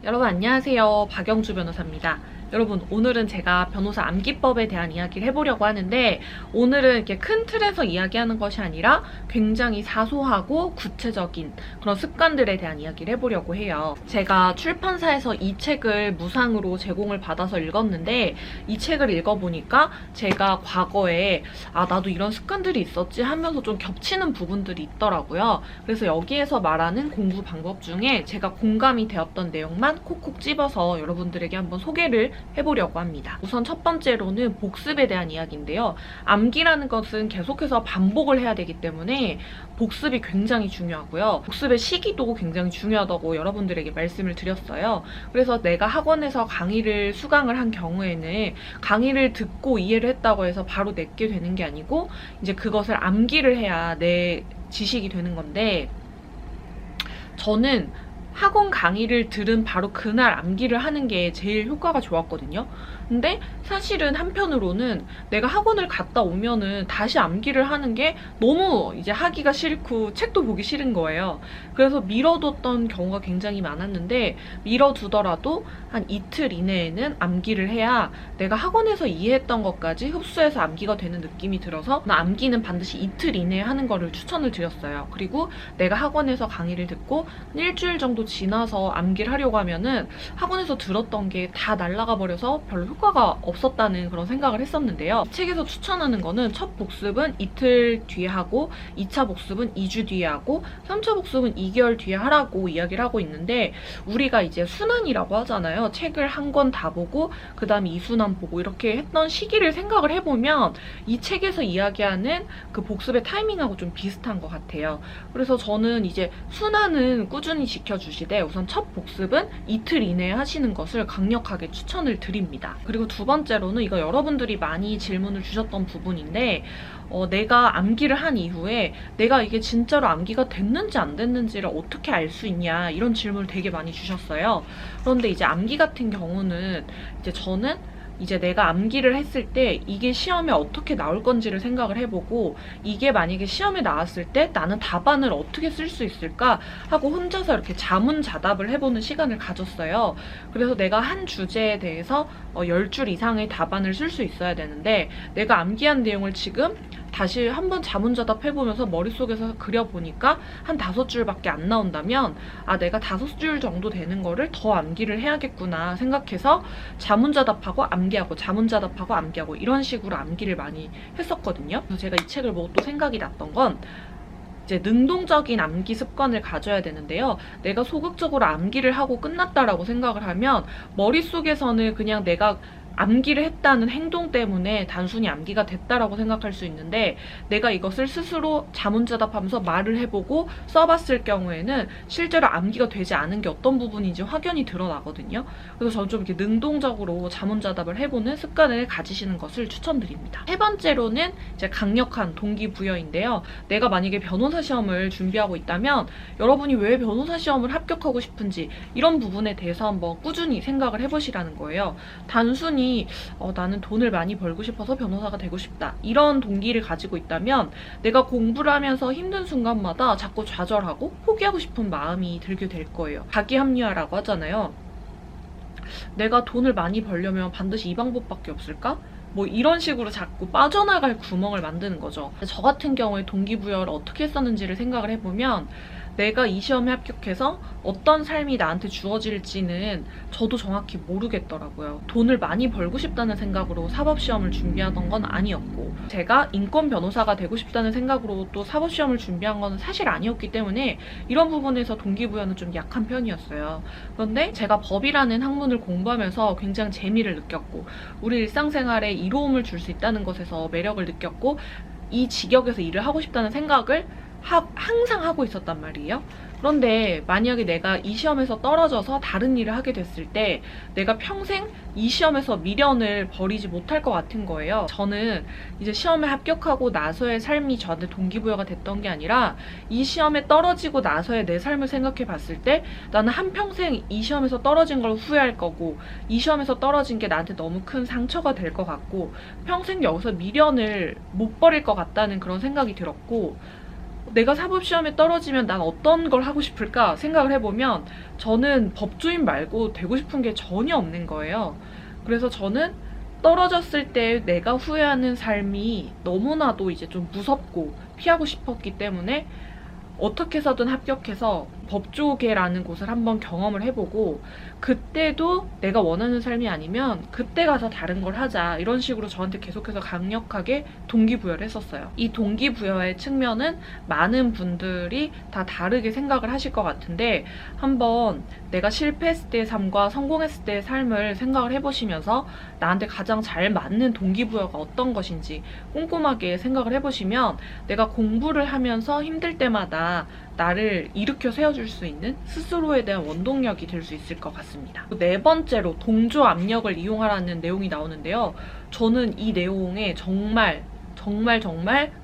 여러분 안녕하세요. 박영주 변호사입니다. 여러분 오늘은 제가 변호사 암기법에 대한 이야기를 해보려고 하는데 오늘은 이렇게 큰 틀에서 이야기하는 것이 아니라 굉장히 사소하고 구체적인 그런 습관들에 대한 이야기를 해보려고 해요. 제가 출판사에서 이 책을 무상으로 제공을 받아서 읽었는데 이 책을 읽어보니까 제가 과거에 나도 이런 습관들이 있었지 하면서 좀 겹치는 부분들이 있더라고요. 그래서 여기에서 말하는 공부 방법 중에 제가 공감이 되었던 내용만 콕콕 집어서 여러분들에게 한번 소개를 해보려고 합니다. 우선 첫 번째로는 복습에 대한 이야기인데요. 암기라는 것은 계속해서 반복을 해야 되기 때문에 복습이 굉장히 중요하고요. 복습의 시기도 굉장히 중요하다고 여러분들에게 말씀을 드렸어요. 그래서 내가 학원에서 강의를 수강을 한 경우에는 강의를 듣고 이해를 했다고 해서 바로 내게 되는 게 아니고 이제 그것을 암기를 해야 내 지식이 되는 건데 저는 학원 강의를 들은 바로 그날 암기를 하는 게 제일 효과가 좋았거든요. 근데 사실은 한편으로는 내가 학원을 갔다 오면은 다시 암기를 하는 게 너무 이제 하기가 싫고 책도 보기 싫은 거예요. 그래서 미뤄뒀던 경우가 굉장히 많았는데 미뤄두더라도 한 이틀 이내에는 암기를 해야 내가 학원에서 이해했던 것까지 흡수해서 암기가 되는 느낌이 들어서 암기는 반드시 이틀 이내에 하는 거를 추천을 드렸어요. 그리고 내가 학원에서 강의를 듣고 한 일주일 정도 지나서 암기를 하려고 하면은 학원에서 들었던 게 다 날아가 버려서 별로 효과가 없었다는 그런 생각을 했었는데요. 책에서 추천하는 거는 첫 복습은 이틀 뒤에 하고 2차 복습은 2주 뒤에 하고 3차 복습은 2개월 뒤에 하라고 이야기를 하고 있는데 우리가 이제 순환이라고 하잖아요. 책을 한 권 다 보고 그 다음에 2순환 보고 이렇게 했던 시기를 생각을 해보면 이 책에서 이야기하는 그 복습의 타이밍하고 좀 비슷한 것 같아요. 그래서 저는 이제 순환은 꾸준히 지켜주시되 우선 첫 복습은 이틀 이내에 하시는 것을 강력하게 추천을 드립니다. 그리고 두 번째로는 이거 여러분들이 많이 질문을 주셨던 부분인데 내가 암기를 한 이후에 내가 이게 진짜로 암기가 됐는지 안 됐는지를 어떻게 알 수 있냐 이런 질문을 되게 많이 주셨어요. 그런데 이제 암기 같은 경우는 이제 저는 이제 내가 암기를 했을 때 이게 시험에 어떻게 나올 건지를 생각을 해보고 이게 만약에 시험에 나왔을 때 나는 답안을 어떻게 쓸 수 있을까 하고 혼자서 이렇게 자문자답을 해보는 시간을 가졌어요. 그래서 내가 한 주제에 대해서 10줄 이상의 답안을 쓸 수 있어야 되는데 내가 암기한 내용을 지금 다시 한번 자문자답 해보면서 머릿속에서 그려보니까 한 5줄밖에 안 나온다면 내가 5줄 정도 되는 거를 더 암기를 해야겠구나 생각해서 자문자답하고 암기하고 자문자답하고 암기하고 이런 식으로 암기를 많이 했었거든요. 그래서 제가 이 책을 보고 또 생각이 났던 건 이제 능동적인 암기 습관을 가져야 되는데요. 내가 소극적으로 암기를 하고 끝났다라고 생각을 하면 머릿속에서는 그냥 내가 암기를 했다는 행동 때문에 단순히 암기가 됐다라고 생각할 수 있는데 내가 이것을 스스로 자문자답하면서 말을 해보고 써봤을 경우에는 실제로 암기가 되지 않은 게 어떤 부분인지 확연히 드러나거든요. 그래서 저는 좀 이렇게 능동적으로 자문자답을 해보는 습관을 가지시는 것을 추천드립니다. 세 번째로는 이제 강력한 동기부여인데요. 내가 만약에 변호사 시험을 준비하고 있다면 여러분이 왜 변호사 시험을 합격하고 싶은지 이런 부분에 대해서 한번 꾸준히 생각을 해보시라는 거예요. 단순히 나는 돈을 많이 벌고 싶어서 변호사가 되고 싶다 이런 동기를 가지고 있다면 내가 공부를 하면서 힘든 순간마다 자꾸 좌절하고 포기하고 싶은 마음이 들게 될 거예요. 자기 합리화라고 하잖아요. 내가 돈을 많이 벌려면 반드시 이 방법밖에 없을까? 뭐 이런 식으로 자꾸 빠져나갈 구멍을 만드는 거죠. 저 같은 경우에 동기부여를 어떻게 했었는지를 생각을 해보면 내가 이 시험에 합격해서 어떤 삶이 나한테 주어질지는 저도 정확히 모르겠더라고요. 돈을 많이 벌고 싶다는 생각으로 사법시험을 준비하던 건 아니었고 제가 인권 변호사가 되고 싶다는 생각으로 또 사법시험을 준비한 건 사실 아니었기 때문에 이런 부분에서 동기부여는 좀 약한 편이었어요. 그런데 제가 법이라는 학문을 공부하면서 굉장히 재미를 느꼈고 우리 일상생활에 이로움을 줄 수 있다는 것에서 매력을 느꼈고 이 직역에서 일을 하고 싶다는 생각을 항상 하고 있었단 말이에요. 그런데 만약에 내가 이 시험에서 떨어져서 다른 일을 하게 됐을 때 내가 평생 이 시험에서 미련을 버리지 못할 것 같은 거예요. 저는 이제 시험에 합격하고 나서의 삶이 저한테 동기부여가 됐던 게 아니라 이 시험에 떨어지고 나서의 내 삶을 생각해 봤을 때 나는 한평생 이 시험에서 떨어진 걸 후회할 거고 이 시험에서 떨어진 게 나한테 너무 큰 상처가 될 것 같고 평생 여기서 미련을 못 버릴 것 같다는 그런 생각이 들었고 내가 사법시험에 떨어지면 난 어떤 걸 하고 싶을까 생각을 해보면 저는 법조인 말고 되고 싶은 게 전혀 없는 거예요. 그래서 저는 떨어졌을 때 내가 후회하는 삶이 너무나도 이제 좀 무섭고 피하고 싶었기 때문에 어떻게 해서든 합격해서 법조계라는 곳을 한번 경험을 해보고, 그때도 내가 원하는 삶이 아니면 그때 가서 다른 걸 하자, 이런 식으로 저한테 계속해서 강력하게 동기부여를 했었어요. 이 동기부여의 측면은 많은 분들이 다 다르게 생각을 하실 것 같은데, 한번 내가 실패했을 때의 삶과 성공했을 때의 삶을 생각을 해보시면서 나한테 가장 잘 맞는 동기부여가 어떤 것인지 꼼꼼하게 생각을 해보시면 내가 공부를 하면서 힘들 때마다 나를 일으켜 세워줄 수 있는 스스로에 대한 원동력이 될 수 있을 것 같습니다. 네 번째로 동조 압력을 이용하라는 내용이 나오는데요. 저는 이 내용에 정말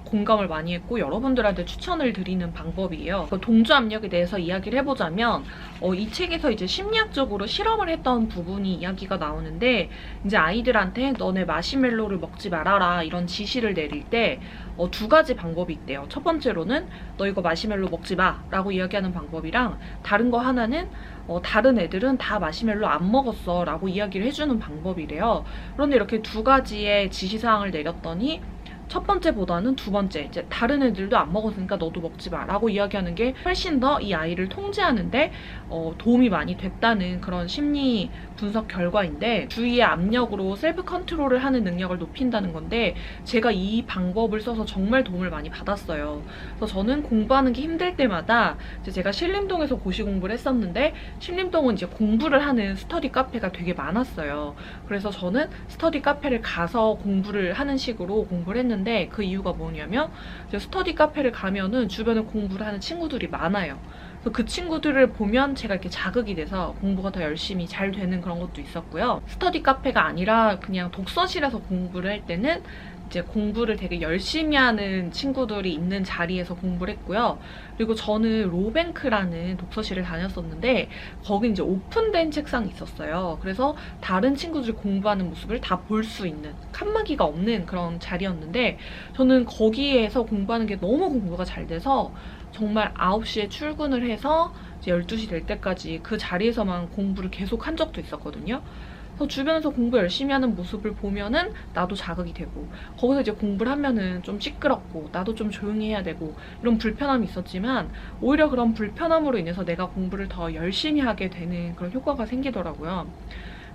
공감을 많이 했고 여러분들한테 추천을 드리는 방법이에요. 동조 압력에 대해서 이야기를 해보자면 이 책에서 이제 심리학적으로 실험을 했던 부분이 이야기가 나오는데, 이제 아이들한테 너네 마시멜로를 먹지 말아라 이런 지시를 내릴 때 두 가지 방법이 있대요. 첫 번째로는 너 이거 마시멜로 먹지 마 라고 이야기하는 방법이랑, 다른 거 하나는 다른 애들은 다 마시멜로 안 먹었어 라고 이야기를 해주는 방법이래요. 그런데 이렇게 두 가지의 지시사항을 내렸더니 첫 번째보다는 두 번째, 이제 다른 애들도 안 먹었으니까 너도 먹지 마 라고 이야기하는 게 훨씬 더 이 아이를 통제하는데 도움이 많이 됐다는 그런 심리 분석 결과인데, 주위의 압력으로 셀프 컨트롤을 하는 능력을 높인다는 건데, 제가 이 방법을 써서 정말 도움을 많이 받았어요. 그래서 저는 공부하는 게 힘들 때마다 이제 제가 신림동에서 고시 공부를 했었는데, 신림동은 이제 공부를 하는 스터디 카페가 되게 많았어요. 그래서 저는 스터디 카페를 가서 공부를 하는 식으로 공부를 했는데, 그 이유가 뭐냐면 이제 스터디 카페를 가면은 주변에 공부를 하는 친구들이 많아요. 그래서 그 친구들을 보면 제가 이렇게 자극이 돼서 공부가 더 열심히 잘 되는 그런 것도 있었고요. 스터디 카페가 아니라 그냥 독서실에서 공부를 할 때는 이제 공부를 되게 열심히 하는 친구들이 있는 자리에서 공부를 했고요. 그리고 저는 로뱅크라는 독서실을 다녔었는데 거기 이제 오픈된 책상이 있었어요. 그래서 다른 친구들이 공부하는 모습을 다 볼 수 있는, 칸막이가 없는 그런 자리였는데, 저는 거기에서 공부하는 게 너무 공부가 잘 돼서 정말 9시에 출근을 해서 이제 12시 될 때까지 그 자리에서만 공부를 계속 한 적도 있었거든요. 그래서 주변에서 공부 열심히 하는 모습을 보면은 나도 자극이 되고, 거기서 이제 공부를 하면은 좀 시끄럽고 나도 좀 조용히 해야 되고 이런 불편함이 있었지만, 오히려 그런 불편함으로 인해서 내가 공부를 더 열심히 하게 되는 그런 효과가 생기더라고요.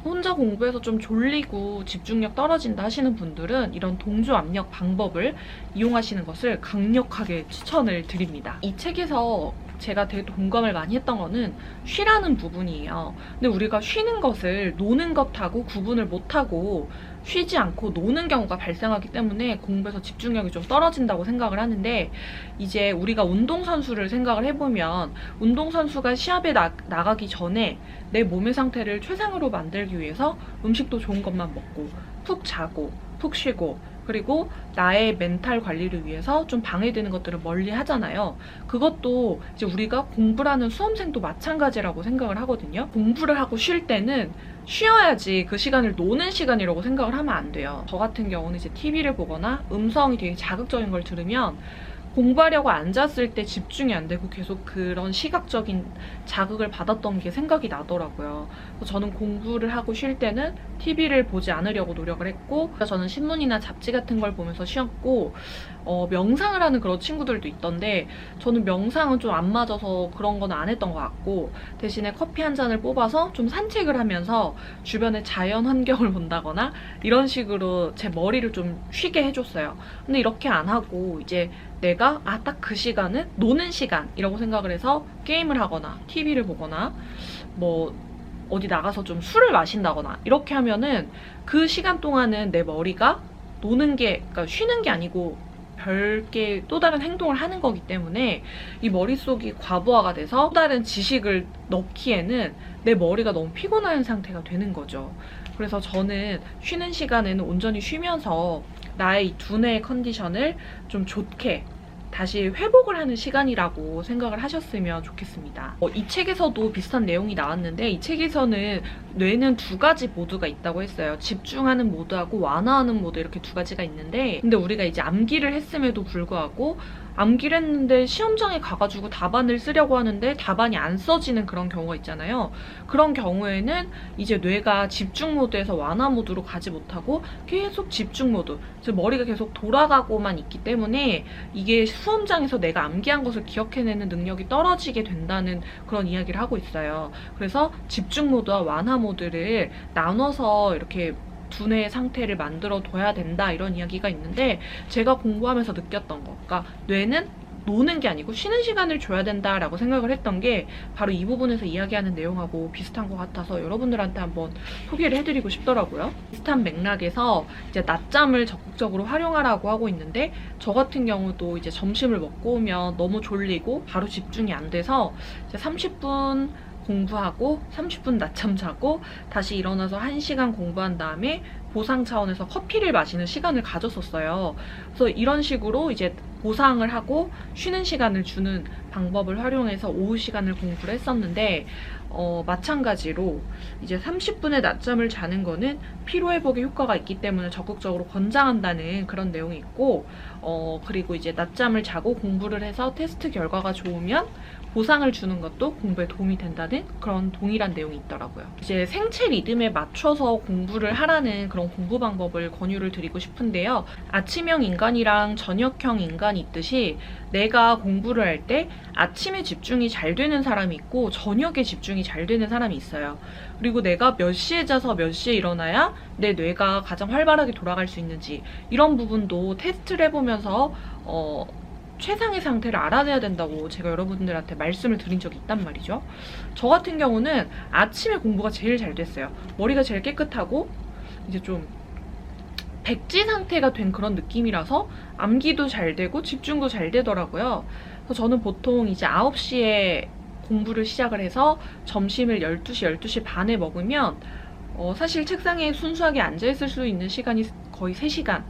혼자 공부해서 좀 졸리고 집중력 떨어진다 하시는 분들은 이런 동조 압력 방법을 이용하시는 것을 강력하게 추천을 드립니다. 이 책에서 제가 되게 공감을 많이 했던 거는 쉬라는 부분이에요. 근데 우리가 쉬는 것을 노는 것하고 구분을 못하고 쉬지 않고 노는 경우가 발생하기 때문에 공부에서 집중력이 좀 떨어진다고 생각을 하는데, 이제 우리가 운동선수를 생각을 해보면 운동선수가 시합에 나가기 전에 내 몸의 상태를 최상으로 만들기 위해서 음식도 좋은 것만 먹고 푹 자고 푹 쉬고, 그리고 나의 멘탈 관리를 위해서 좀 방해되는 것들을 멀리 하잖아요. 그것도 이제 우리가 공부를 하는 수험생도 마찬가지라고 생각을 하거든요. 공부를 하고 쉴 때는 쉬어야지 그 시간을 노는 시간이라고 생각을 하면 안 돼요. 저 같은 경우는 이제 TV를 보거나 음성이 되게 자극적인 걸 들으면 공부하려고 앉았을 때 집중이 안 되고 계속 그런 시각적인 자극을 받았던 게 생각이 나더라고요. 그래서 저는 공부를 하고 쉴 때는 TV를 보지 않으려고 노력을 했고, 저는 신문이나 잡지 같은 걸 보면서 쉬었고, 명상을 하는 그런 친구들도 있던데 저는 명상은 좀 안 맞아서 그런 건 안 했던 것 같고, 대신에 커피 한 잔을 뽑아서 좀 산책을 하면서 주변의 자연 환경을 본다거나 이런 식으로 제 머리를 좀 쉬게 해줬어요. 근데 이렇게 안 하고 이제 내가 딱 그 시간은 노는 시간이라고 생각을 해서 게임을 하거나 TV를 보거나 뭐 어디 나가서 좀 술을 마신다거나 이렇게 하면은 그 시간 동안은 내 머리가 노는 게, 그러니까 쉬는 게 아니고 별개 또 다른 행동을 하는 거기 때문에 이 머릿속이 과부하가 돼서 또 다른 지식을 넣기에는 내 머리가 너무 피곤한 상태가 되는 거죠. 그래서 저는 쉬는 시간에는 온전히 쉬면서 나의 이 두뇌의 컨디션을 좀 좋게 다시 회복을 하는 시간이라고 생각을 하셨으면 좋겠습니다. 이 책에서도 비슷한 내용이 나왔는데, 이 책에서는 뇌는 두 가지 모드가 있다고 했어요. 집중하는 모드하고 완화하는 모드, 이렇게 두 가지가 있는데, 근데 우리가 이제 암기를 했음에도 불구하고 암기를 했는데 시험장에 가가지고 답안을 쓰려고 하는데 답안이 안 써지는 그런 경우가 있잖아요. 그런 경우에는 이제 뇌가 집중 모드에서 완화 모드로 가지 못하고 계속 집중 모드, 즉 머리가 계속 돌아가고만 있기 때문에 이게 수험장에서 내가 암기한 것을 기억해내는 능력이 떨어지게 된다는 그런 이야기를 하고 있어요. 그래서 집중 모드와 완화 모드를 나눠서 이렇게 두뇌의 상태를 만들어 둬야 된다, 이런 이야기가 있는데, 제가 공부하면서 느꼈던 거, 그러니까 뇌는 노는 게 아니고 쉬는 시간을 줘야 된다라고 생각을 했던 게 바로 이 부분에서 이야기하는 내용하고 비슷한 것 같아서 여러분들한테 한번 소개를 해드리고 싶더라고요. 비슷한 맥락에서 이제 낮잠을 적극적으로 활용하라고 하고 있는데, 저 같은 경우도 이제 점심을 먹고 오면 너무 졸리고 바로 집중이 안 돼서 이제 30분 공부하고 30분 낮잠 자고 다시 일어나서 1시간 공부한 다음에 보상 차원에서 커피를 마시는 시간을 가졌었어요. 그래서 이런 식으로 이제 보상을 하고 쉬는 시간을 주는 방법을 활용해서 오후 시간을 공부를 했었는데, 마찬가지로 이제 30분의 낮잠을 자는 거는 피로회복에 효과가 있기 때문에 적극적으로 권장한다는 그런 내용이 있고, 그리고 이제 낮잠을 자고 공부를 해서 테스트 결과가 좋으면 보상을 주는 것도 공부에 도움이 된다는 그런 동일한 내용이 있더라고요. 이제 생체 리듬에 맞춰서 공부를 하라는 그런 공부 방법을 권유를 드리고 싶은데요. 아침형 인간이랑 저녁형 인간이 있듯이 내가 공부를 할 때 아침에 집중이 잘 되는 사람이 있고 저녁에 집중이 잘 되는 사람이 있어요. 그리고 내가 몇 시에 자서 몇 시에 일어나야 내 뇌가 가장 활발하게 돌아갈 수 있는지, 이런 부분도 테스트를 해보면서 최상의 상태를 알아내야 된다고 제가 여러분들한테 말씀을 드린 적이 있단 말이죠. 저 같은 경우는 아침에 공부가 제일 잘 됐어요. 머리가 제일 깨끗하고 이제 좀 백지 상태가 된 그런 느낌이라서 암기도 잘 되고 집중도 잘 되더라고요. 그래서 저는 보통 이제 9시에 공부를 시작을 해서 점심을 12시, 12시 반에 먹으면 사실 책상에 순수하게 앉아있을 수 있는 시간이 거의 3시간,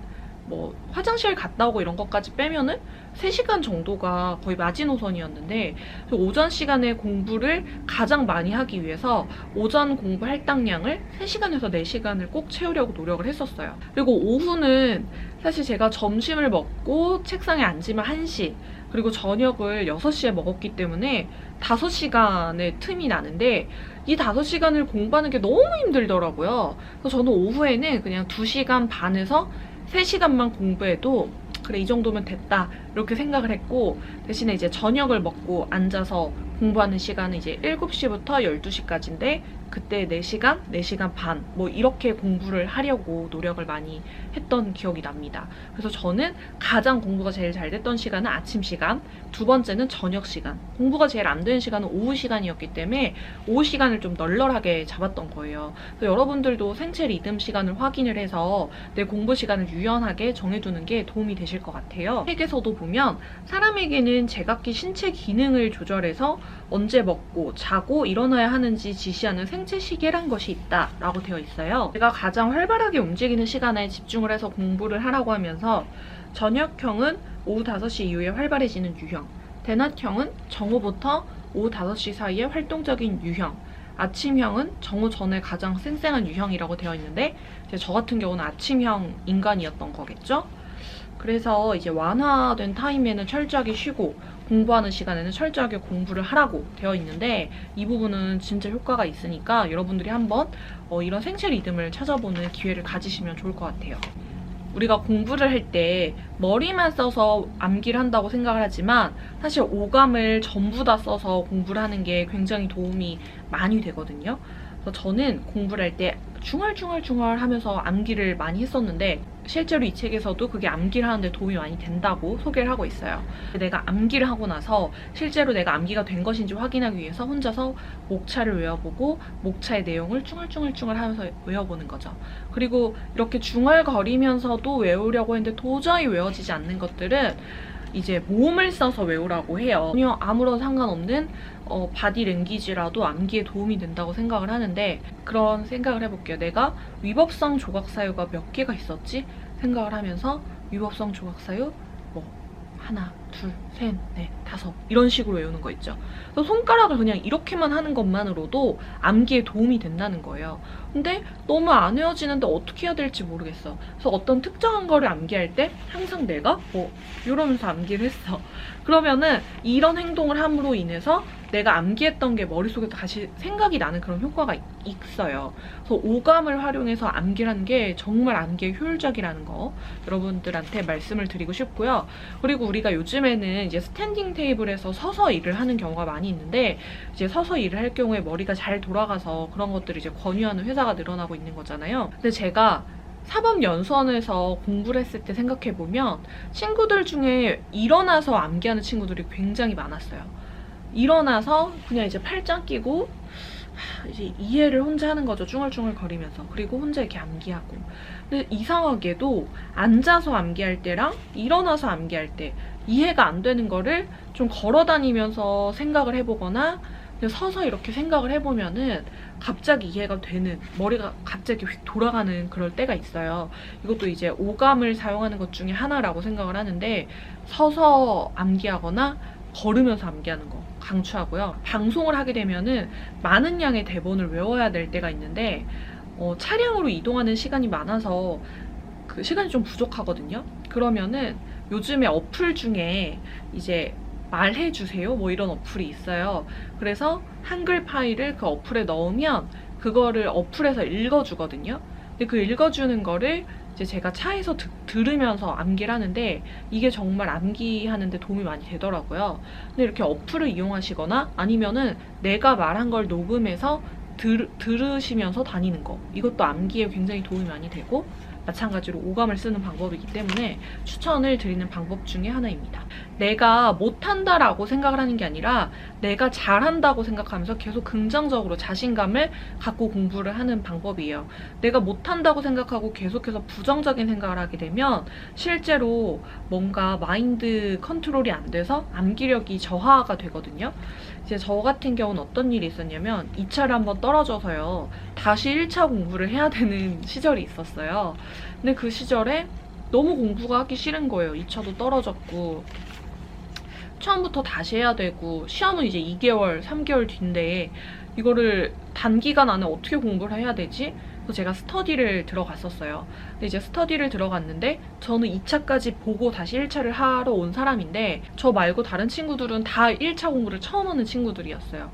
뭐 화장실 갔다 오고 이런 것까지 빼면은 3시간 정도가 거의 마지노선이었는데, 오전 시간에 공부를 가장 많이 하기 위해서 오전 공부 할당량을 3시간에서 4시간을 꼭 채우려고 노력을 했었어요. 그리고 오후는 사실 제가 점심을 먹고 책상에 앉으면 1시, 그리고 저녁을 6시에 먹었기 때문에 5시간의 틈이 나는데, 이 5시간을 공부하는 게 너무 힘들더라고요. 그래서 저는 오후에는 그냥 2시간 반에서 3시간만 공부해도 그래, 이 정도면 됐다, 이렇게 생각을 했고, 대신에 이제 저녁을 먹고 앉아서 공부하는 시간은 이제 7시부터 12시까지인데 그때 4시간, 4시간 반 뭐 이렇게 공부를 하려고 노력을 많이 했던 기억이 납니다. 그래서 저는 가장 공부가 제일 잘 됐던 시간은 아침 시간, 두 번째는 저녁 시간, 공부가 제일 안 되는 시간은 오후 시간이었기 때문에 오후 시간을 좀 널널하게 잡았던 거예요. 그래서 여러분들도 생체 리듬 시간을 확인을 해서 내 공부 시간을 유연하게 정해두는 게 도움이 되실 것 같아요. 책에서도 보면 사람에게는 제각기 신체 기능을 조절해서 언제 먹고 자고 일어나야 하는지 지시하는 생체 시계란 것이 있다라고 되어 있어요. 제가 가장 활발하게 움직이는 시간에 집중을 해서 공부를 하라고 하면서, 저녁형은 오후 5시 이후에 활발해지는 유형, 대낮형은 정오부터 오후 5시 사이에 활동적인 유형, 아침형은 정오 전에 가장 쌩쌩한 유형이라고 되어 있는데, 저 같은 경우는 아침형 인간이었던 거겠죠? 그래서 이제 완화된 타임에는 철저하게 쉬고 공부하는 시간에는 철저하게 공부를 하라고 되어 있는데, 이 부분은 진짜 효과가 있으니까 여러분들이 한번 이런 생체 리듬을 찾아보는 기회를 가지시면 좋을 것 같아요. 우리가 공부를 할 때 머리만 써서 암기를 한다고 생각을 하지만 사실 오감을 전부 다 써서 공부를 하는 게 굉장히 도움이 많이 되거든요. 그래서 저는 공부를 할 때 중얼중얼 하면서 암기를 많이 했었는데, 실제로 이 책에서도 그게 암기를 하는데 도움이 많이 된다고 소개를 하고 있어요. 내가 암기를 하고 나서 실제로 내가 암기가 된 것인지 확인하기 위해서 혼자서 목차를 외워보고 목차의 내용을 중얼중얼 하면서 외워보는 거죠. 그리고 이렇게 중얼거리면서도 외우려고 했는데 도저히 외워지지 않는 것들은 이제 몸을 써서 외우라고 해요. 전혀 아무런 상관없는 바디랭귀지라도 암기에 도움이 된다고 생각을 하는데, 그런 생각을 해볼게요. 내가 위법성 조각사유가 몇 개가 있었지? 생각을 하면서 위법성 조각사유 뭐 하나, 둘, 셋, 넷, 다섯 이런 식으로 외우는 거 있죠. 그래서 손가락을 그냥 이렇게만 하는 것만으로도 암기에 도움이 된다는 거예요. 근데 너무 안 외워지는데 어떻게 해야 될지 모르겠어. 그래서 어떤 특정한 거를 암기할 때 항상 내가 이러면서 암기를 했어. 그러면은 이런 행동을 함으로 인해서 내가 암기했던 게 머릿속에 다시 생각이 나는 그런 효과가 있어요. 그래서 오감을 활용해서 암기를 하는 게 정말 암기에 효율적이라는 거 여러분들한테 말씀을 드리고 싶고요. 그리고 우리가 요즘에는 이제 스탠딩 테이블에서 서서 일을 하는 경우가 많이 있는데, 이제 서서 일을 할 경우에 머리가 잘 돌아가서 그런 것들을 이제 권유하는 회사가 늘어나고 있는 거잖아요. 근데 제가 사법연수원에서 공부를 했을 때 생각해보면 친구들 중에 일어나서 암기하는 친구들이 굉장히 많았어요. 일어나서 그냥 이제 팔짱 끼고 이제 이해를 혼자 하는 거죠. 쭝얼쭝얼 거리면서. 그리고 혼자 이렇게 암기하고. 근데 이상하게도 앉아서 암기할 때랑 일어나서 암기할 때 이해가 안 되는 거를 좀 걸어 다니면서 생각을 해보거나 서서 이렇게 생각을 해보면은 갑자기 이해가 되는, 머리가 갑자기 휙 돌아가는 그럴 때가 있어요. 이것도 이제 오감을 사용하는 것 중에 하나라고 생각을 하는데, 서서 암기하거나 걸으면서 암기하는 거 강추하고요. 방송을 하게 되면은 많은 양의 대본을 외워야 될 때가 있는데 차량으로 이동하는 시간이 많아서 그 시간이 좀 부족하거든요. 그러면은 요즘에 어플 중에 이제 말해주세요 뭐 이런 어플이 있어요. 그래서 한글 파일을 그 어플에 넣으면 그거를 어플에서 읽어주거든요. 근데 그 읽어주는 거를 이제 제가 차에서 들으면서 암기를 하는데, 이게 정말 암기하는데 도움이 많이 되더라고요. 근데 이렇게 어플을 이용하시거나 아니면은 내가 말한 걸 녹음해서 들으시면서 다니는 거, 이것도 암기에 굉장히 도움이 많이 되고 마찬가지로 오감을 쓰는 방법이기 때문에 추천을 드리는 방법 중에 하나입니다. 내가 못한다라고 생각을 하는 게 아니라 내가 잘한다고 생각하면서 계속 긍정적으로 자신감을 갖고 공부를 하는 방법이에요. 내가 못한다고 생각하고 계속해서 부정적인 생각을 하게 되면 실제로 뭔가 마인드 컨트롤이 안 돼서 암기력이 저하가 되거든요. 이제 저 같은 경우는 어떤 일이 있었냐면 2차를 한번 떨어져서요, 다시 1차 공부를 해야 되는 시절이 있었어요. 근데 그 시절에 너무 공부가 하기 싫은 거예요. 2차도 떨어졌고 처음부터 다시 해야 되고, 시험은 이제 2개월, 3개월 뒤인데 이거를 단기간 안에 어떻게 공부를 해야 되지? 그래서 제가 스터디를 들어갔었어요. 근데 이제 스터디를 들어갔는데 저는 2차까지 보고 다시 1차를 하러 온 사람인데, 저 말고 다른 친구들은 다 1차 공부를 처음 하는 친구들이었어요.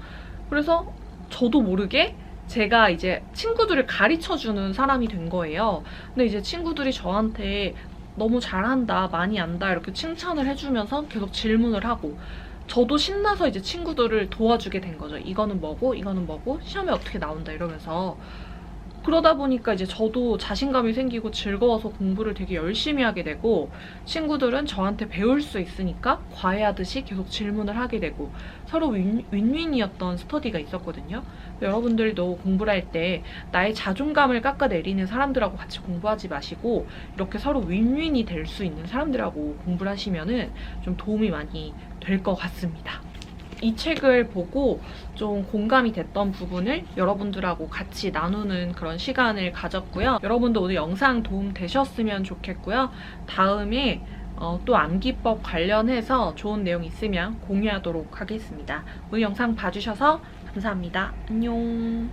그래서 저도 모르게 제가 이제 친구들을 가르쳐주는 사람이 된 거예요. 근데 이제 친구들이 저한테 너무 잘한다, 많이 안다 이렇게 칭찬을 해주면서 계속 질문을 하고, 저도 신나서 이제 친구들을 도와주게 된 거죠. 이거는 뭐고 이거는 뭐고 시험에 어떻게 나온다 이러면서. 그러다 보니까 이제 저도 자신감이 생기고 즐거워서 공부를 되게 열심히 하게 되고, 친구들은 저한테 배울 수 있으니까 과외하듯이 계속 질문을 하게 되고, 서로 윈윈이었던 스터디가 있었거든요. 여러분들도 공부를 할 때 나의 자존감을 깎아내리는 사람들하고 같이 공부하지 마시고 이렇게 서로 윈윈이 될 수 있는 사람들하고 공부를 하시면은 좀 도움이 많이 될 것 같습니다. 이 책을 보고 좀 공감이 됐던 부분을 여러분들하고 같이 나누는 그런 시간을 가졌고요. 여러분도 오늘 영상 도움 되셨으면 좋겠고요. 다음에 또 암기법 관련해서 좋은 내용 있으면 공유하도록 하겠습니다. 오늘 영상 봐주셔서 감사합니다. 안녕.